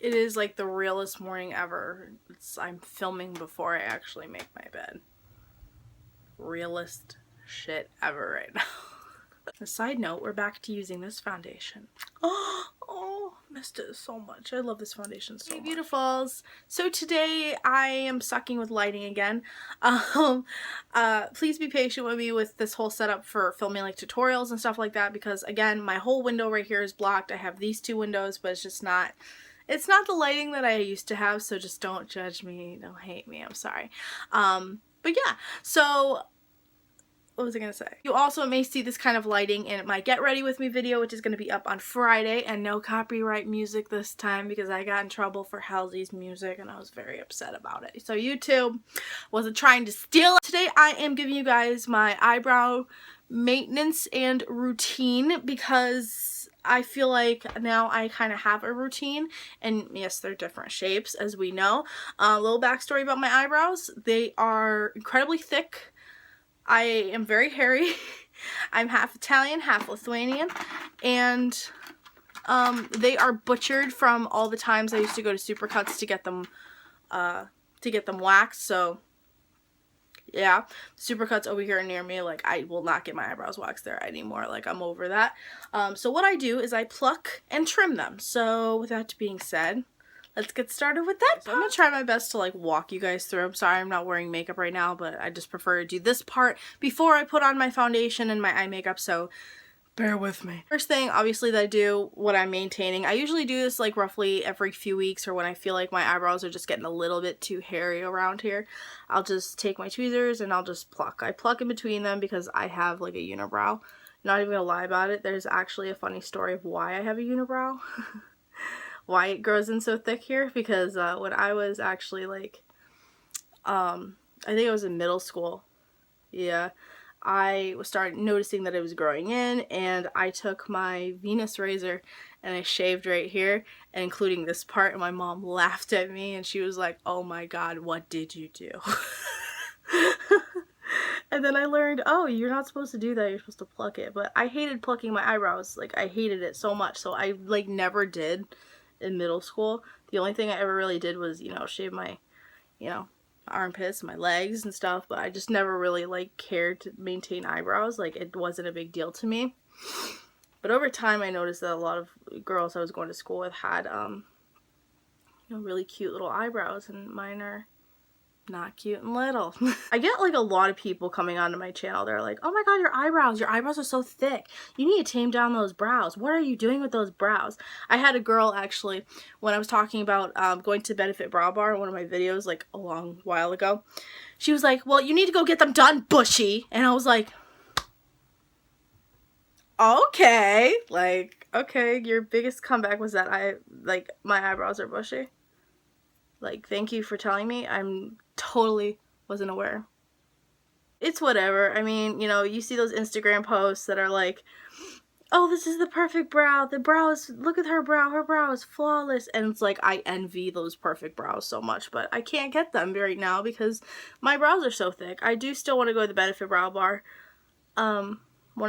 It is like the realest morning ever. I'm filming before I actually make my bed. Realest shit ever right now. A side note, we're back to using this foundation. Oh, missed it so much. I love this foundation so much. Hey, beautifuls. So today I am sucking with lighting again. Please be patient with me with this whole setup for filming like tutorials and stuff like that, because again, my whole window right here is blocked. I have these two windows, but it's just not, it's not the lighting that I used to have, so just don't judge me, don't hate me, I'm sorry. But yeah, so what was I gonna say? You also may see this kind of lighting in my Get Ready With Me video, which is going to be up on Friday, and no copyright music this time because I got in trouble for Halsey's music and I was very upset about it. So YouTube wasn't trying to steal it. Today I am giving you guys my eyebrow maintenance and routine because I feel like now I kind of have a routine, and yes, they're different shapes as we know. A little backstory about my eyebrows. They are incredibly thick. I am very hairy. I'm half Italian, half Lithuanian, and they are butchered from all the times I used to go to Supercuts to get them waxed. So yeah, Supercuts over here near me, like I will not get my eyebrows waxed there anymore. Like I'm over that. So what I do is I pluck and trim them. So with that being said, let's get started with that. So I'm gonna try my best to like walk you guys through. I'm sorry I'm not wearing makeup right now, but I just prefer to do this part before I put on my foundation and my eye makeup, so bear with me. First thing, obviously, that I do when I'm maintaining, I usually do this like roughly every few weeks, or when I feel like my eyebrows are just getting a little bit too hairy around here. I'll just take my tweezers and I'll just pluck. I pluck in between them because I have like a unibrow. Not even gonna lie about it, there's actually a funny story of why I have a unibrow. Why it grows in so thick here, because when I was actually like, I think I was in middle school, yeah, I started noticing that it was growing in, and I took my Venus razor and I shaved right here, including this part, and my mom laughed at me and she was like, oh my god, what did you do? And then I learned, oh, you're not supposed to do that, you're supposed to pluck it. But I hated plucking my eyebrows, like I hated it so much, so I like never did in middle school. The only thing I ever really did was, you know, shave my, you know, armpits, my legs and stuff, but I just never really like cared to maintain eyebrows. Like it wasn't a big deal to me. But over time I noticed that a lot of girls I was going to school with had you know, really cute little eyebrows, and mine are not cute and little. I get like a lot of people coming onto my channel. They're like, oh my god, your eyebrows are so thick. You need to tame down those brows. What are you doing with those brows? I had a girl actually, when I was talking about going to Benefit Brow Bar in one of my videos like a long while ago, she was like, well, you need to go get them done, bushy. And I was like, okay. Like, okay, your biggest comeback was that my eyebrows are bushy. Like, thank you for telling me. I'm totally wasn't aware. It's whatever. I mean, you know, you see those Instagram posts that are like, oh, this is the perfect brow. The brow is, look at her brow is flawless. And it's like, I envy those perfect brows so much, but I can't get them right now because my brows are so thick. I do still want to go to the Benefit Brow Bar. One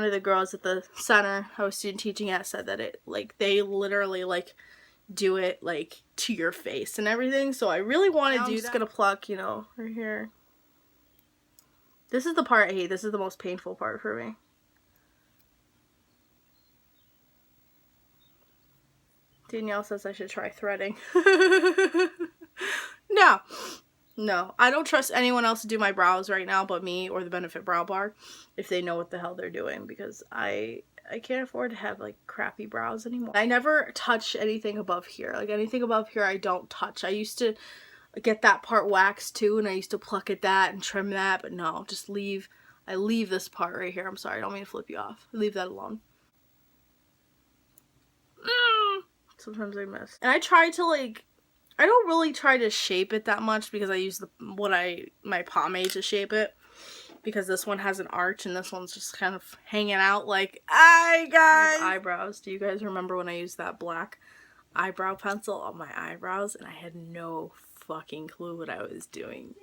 of the girls at the center I was student teaching at said that it, like, they literally, like, do it like to your face and everything, so I really want to do that. I'm just gonna pluck, you know, right here. This is the part I hate. This is the most painful part for me. Danielle says I should try threading. No, I don't trust anyone else to do my brows right now but me or the Benefit Brow Bar if they know what the hell they're doing, because I can't afford to have like crappy brows anymore. I never touch anything above here. Like anything above here I don't touch. I used to get that part waxed too, and I used to pluck at that and trim that, but no, just leave. I leave this part right here. I'm sorry, I don't mean to flip you off. Leave that alone. Sometimes I miss. And I try to like, I don't really try to shape it that much because I use my pomade to shape it. Because this one has an arch and this one's just kind of hanging out like, hi guys! Eyebrows. Do you guys remember when I used that black eyebrow pencil on my eyebrows and I had no fucking clue what I was doing?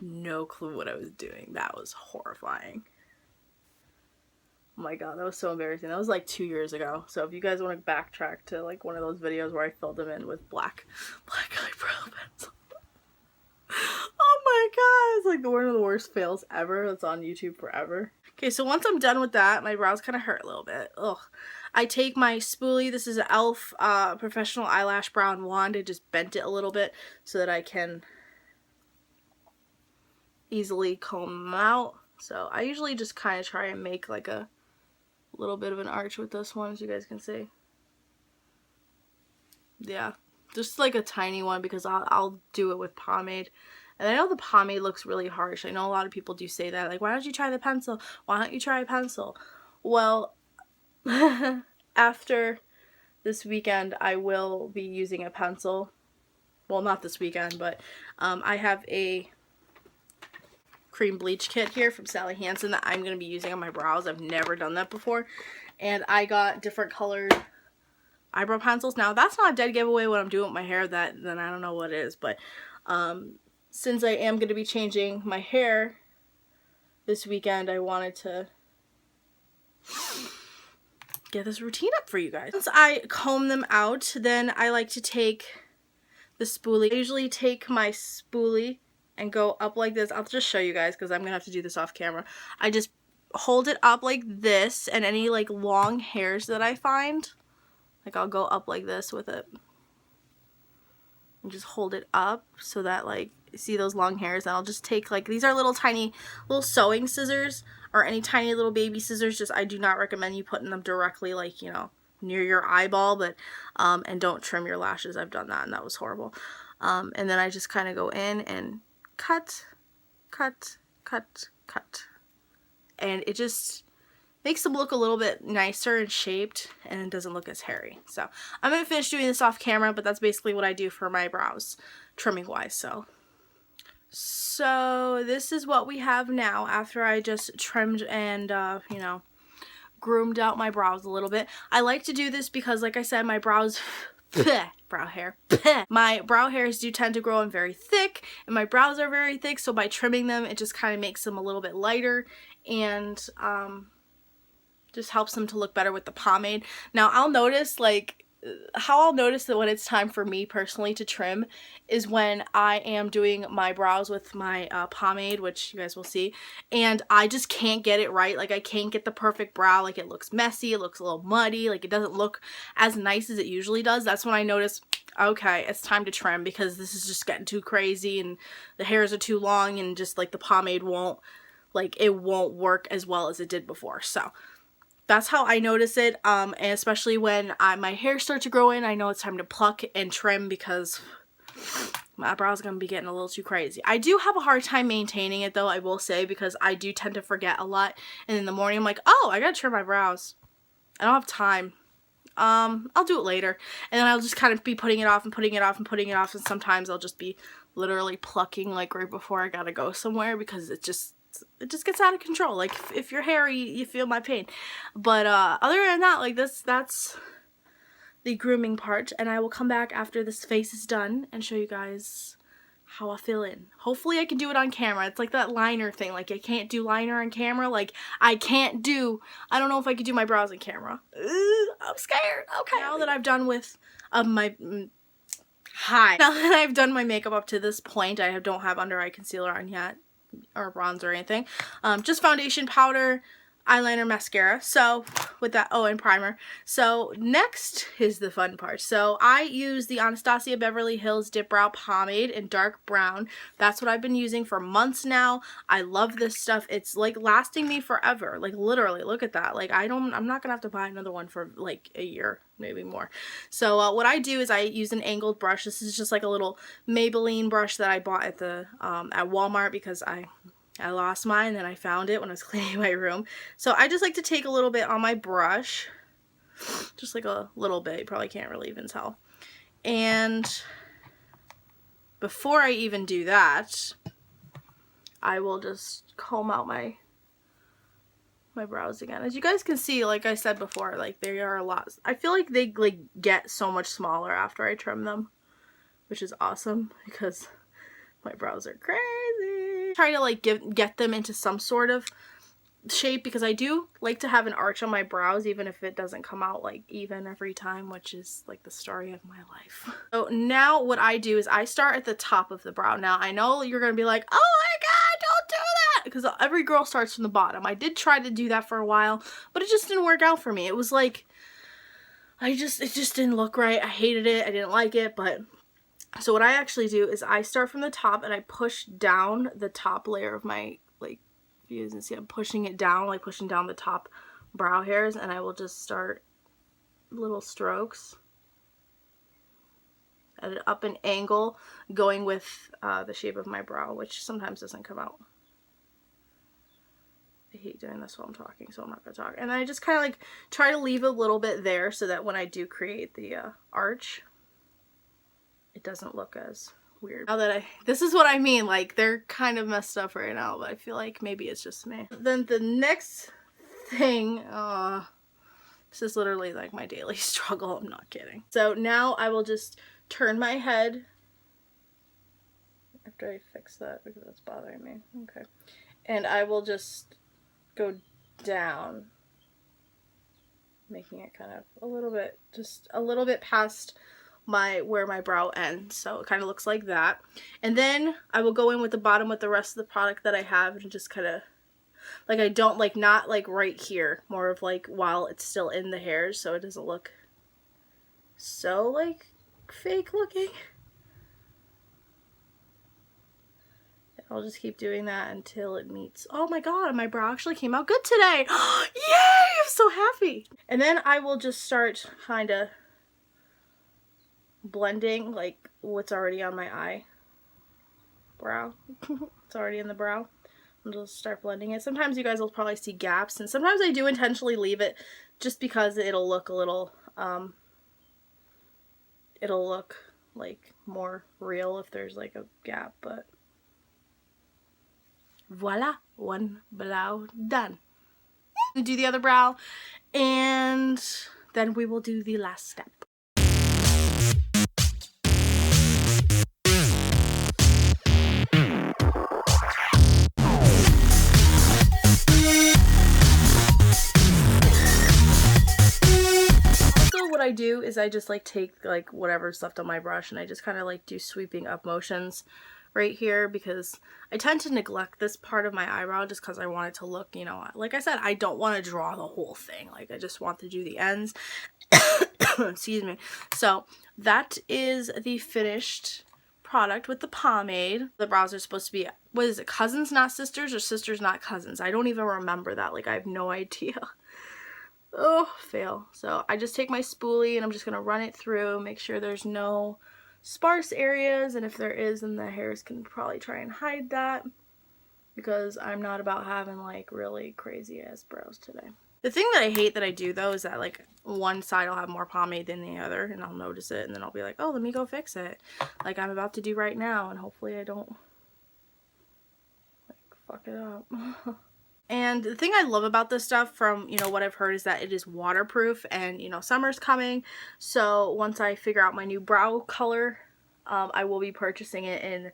No clue what I was doing. That was horrifying. Oh my god, that was so embarrassing. That was like 2 years ago. So if you guys want to backtrack to like one of those videos where I filled them in with black eyebrow pencil. Oh my god, it's like one of the worst fails ever. That's on YouTube forever. Okay, so once I'm done with that, my brows kind of hurt a little bit. Ugh. I take my spoolie. This is an e.l.f. Professional Eyelash Brow Wand. I just bent it a little bit so that I can easily comb them out. So I usually just kind of try and make like a little bit of an arch with this one, as you guys can see. Yeah, just like a tiny one, because I'll do it with pomade. And I know the pomade looks really harsh. I know a lot of people do say that, like, why don't you try the pencil? Why don't you try a pencil? Well, after this weekend, I will be using a pencil. Well, not this weekend, but I have a cream bleach kit here from Sally Hansen that I'm going to be using on my brows. I've never done that before. And I got different colored eyebrow pencils. Now, that's not a dead giveaway what I'm doing with my hair. Then I don't know what it is. But since I am going to be changing my hair this weekend, I wanted to get this routine up for you guys. Once I comb them out, then I like to take the spoolie. I usually take my spoolie and go up like this. I'll just show you guys because I'm gonna have to do this off camera. I just hold it up like this, and any like long hairs that I find, like I'll go up like this with it and just hold it up so that, like, see those long hairs, and I'll just take, like, these are little tiny little sewing scissors or any tiny little baby scissors. Just I do not recommend you putting them directly, like, you know, near your eyeball, but and don't trim your lashes. I've done that and that was horrible. And then I just kind of go in and cut, cut, cut, cut. And it just makes them look a little bit nicer and shaped, and it doesn't look as hairy. So I'm going to finish doing this off camera, but that's basically what I do for my brows, trimming wise. So this is what we have now after I just trimmed and, you know, groomed out my brows a little bit. I like to do this because, like I said, my brows... my brow hairs do tend to grow in very thick, and my brows are very thick, so by trimming them it just kind of makes them a little bit lighter, and just helps them to look better with the pomade. Now I'll notice, like, how I'll notice that when it's time for me personally to trim is when I am doing my brows with my pomade, which you guys will see, and I just can't get it right. Like, I can't get the perfect brow. Like, it looks messy, it looks a little muddy, like it doesn't look as nice as it usually does. That's when I notice, okay, it's time to trim, because this is just getting too crazy and the hairs are too long, and just like the pomade won't, like, it won't work as well as it did before. So that's how I notice it, and especially when my hair starts to grow in, I know it's time to pluck and trim, because my brow's going to be getting a little too crazy. I do have a hard time maintaining it, though, I will say, because I do tend to forget a lot, and in the morning I'm like, oh, I gotta trim my brows. I don't have time. I'll do it later, and then I'll just kind of be putting it off and putting it off and putting it off, and sometimes I'll just be literally plucking, like, right before I gotta go somewhere, because it just gets out of control. Like, if you're hairy, you feel my pain. But other than that, like, that's the grooming part, and I will come back after this face is done and show you guys how I fill in. Hopefully I can do it on camera. It's like that liner thing. Like, I can't do liner on camera. Like, I don't know if I could do my brows on camera. I'm scared. Okay. Now that I've done with now that I've done my makeup up to this point, I don't have under eye concealer on yet, or bronzer or anything. Just foundation, powder, eyeliner, mascara. So with that, oh, and primer. So next is the fun part. So I use the Anastasia Beverly Hills Dip Brow Pomade in dark brown. That's what I've been using for months now. I love this stuff. It's like lasting me forever. Like, literally, look at that. Like, I'm not gonna have to buy another one for like a year, maybe more. So what I do is I use an angled brush. This is just like a little Maybelline brush that I bought at the at Walmart, because I lost mine, and I found it when I was cleaning my room. So I just like to take a little bit on my brush, just like a little bit. You probably can't really even tell. And before I even do that, I will just comb out my brows again. As you guys can see, like I said before, like, they are a lot. I feel like they like get so much smaller after I trim them, which is awesome, because my brows are crazy. Try to like get them into some sort of shape because I do like to have an arch on my brows even if it doesn't come out like even every time, which is like the story of my life. So now what I do is I start at the top of the brow. Now I know you're gonna be like, oh my god, don't do that, because every girl starts from the bottom. I did try to do that for a while, but it just didn't work out for me. It was like it just didn't look right. I hated it. I didn't like it. But so what I actually do is I start from the top and I push down the top layer of my, like, you can see I'm pushing it down, like pushing down the top brow hairs, and I will just start little strokes at an up an angle going with the shape of my brow, which sometimes doesn't come out. I hate doing this while I'm talking, so I'm not going to talk. And I just kind of like try to leave a little bit there so that when I do create the arch, it doesn't look as weird. Now that this is what I mean, like they're kind of messed up right now, but I feel like maybe it's just me. Then the next thing, this is literally like my daily struggle, I'm not kidding. So now I will just turn my head after I fix that because that's bothering me. Okay. And I will just go down, making it kind of a little bit, just a little bit past where my brow ends, so it kind of looks like that. And then I will go in with the bottom with the rest of the product that I have and just kind of like, I don't like, not like right here, more of like while it's still in the hairs, so it doesn't look so like fake looking. I'll just keep doing that until it meets. Oh my god, my brow actually came out good today. Yay, I'm so happy. And then I will just start kind of blending like what's already on my brow. It's already in the brow. I'll just start blending it. Sometimes you guys will probably see gaps, and sometimes I do intentionally leave it just because it'll look a little it'll look like more real if there's like a gap. But voila, one brow done. Do the other brow, and then we will do the last step. What I do is I just like take like whatever's left on my brush and I just kind of like do sweeping up motions right here, because I tend to neglect this part of my eyebrow just because I want it to look, you know, like I said, I don't want to draw the whole thing. Like I just want to do the ends. Excuse me. So that is the finished product with the pomade. The brows are supposed to be, what is it, cousins not sisters or sisters not cousins? I don't even remember that. Like I have no idea. Oh, fail. So I just take my spoolie and I'm just going to run it through, make sure there's no sparse areas, and if there is, then the hairs can probably try and hide that, because I'm not about having like really crazy ass brows today. The thing that I hate that I do though is that like one side I'll have more pomade than the other, and I'll notice it and then I'll be like, oh, let me go fix it, like I'm about to do right now, and hopefully I don't like fuck it up. And the thing I love about this stuff, from, you know, what I've heard, is that it is waterproof, and, you know, summer's coming, so once I figure out my new brow color, I will be purchasing it in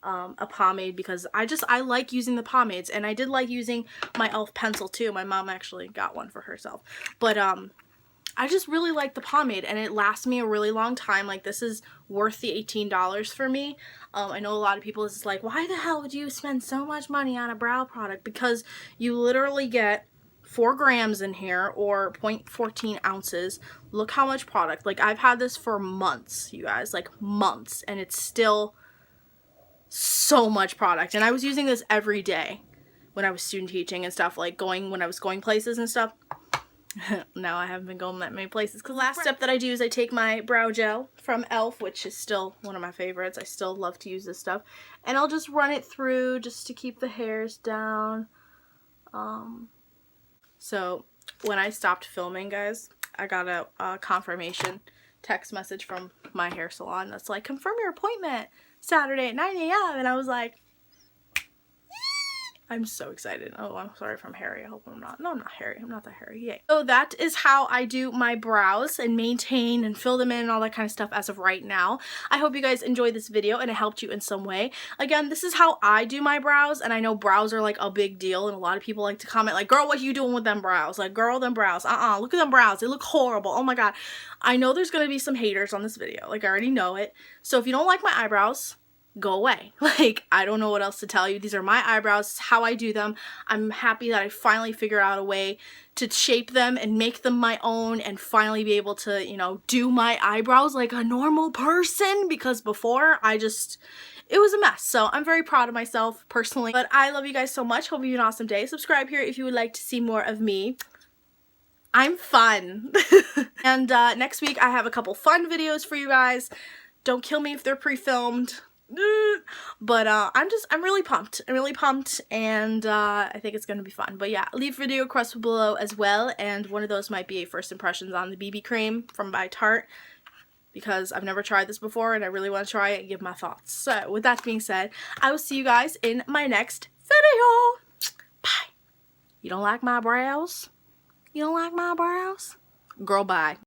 a pomade, because I like using the pomades, and I did like using my e.l.f. pencil too. My mom actually got one for herself, but I just really like the pomade, and it lasts me a really long time. Like, this is worth the $18 for me. I know a lot of people is like, why the hell would you spend so much money on a brow product? Because you literally get 4 grams in here, or 0.14 ounces. Look how much product. Like, I've had this for months, you guys, like months, and it's still so much product. And I was using this every day when I was student teaching and stuff, like when I was going places and stuff. Now I haven't been going that many places. Because last step that I do is I take my brow gel from e.l.f., which is still one of my favorites. I still love to use this stuff. And I'll just run it through just to keep the hairs down. So when I stopped filming, guys, I got a confirmation text message from my hair salon that's like, confirm your appointment Saturday at 9 a.m. And I was like, I'm so excited. Oh, I'm sorry if I'm hairy. I hope I'm not. No, I'm not hairy. I'm not that hairy. Yay. So that is how I do my brows and maintain and fill them in and all that kind of stuff as of right now. I hope you guys enjoyed this video and it helped you in some way. Again, this is how I do my brows, and I know brows are like a big deal, and a lot of people like to comment like, girl, what you doing with them brows? Like, girl, them brows. Look at them brows. They look horrible. Oh my god. I know there's gonna be some haters on this video. Like, I already know it. So if you don't like my eyebrows, go away. Like, I don't know what else to tell you. These are my eyebrows, how I do them. I'm happy that I finally figured out a way to shape them and make them my own and finally be able to, you know, do my eyebrows like a normal person, because before it was a mess. So I'm very proud of myself personally. But I love you guys so much. Hope you have an awesome day. Subscribe here if you would like to see more of me. I'm fun. And next week I have a couple fun videos for you guys. Don't kill me if they're pre-filmed. But I'm really pumped. I'm really pumped, and I think it's gonna be fun. But yeah, leave a video request below as well, and one of those might be a first impressions on the BB cream from by Tarte, because I've never tried this before and I really want to try it and give my thoughts. So with that being said, I will see you guys in my next video. Bye. You don't like my brows? You don't like my brows? Girl, bye.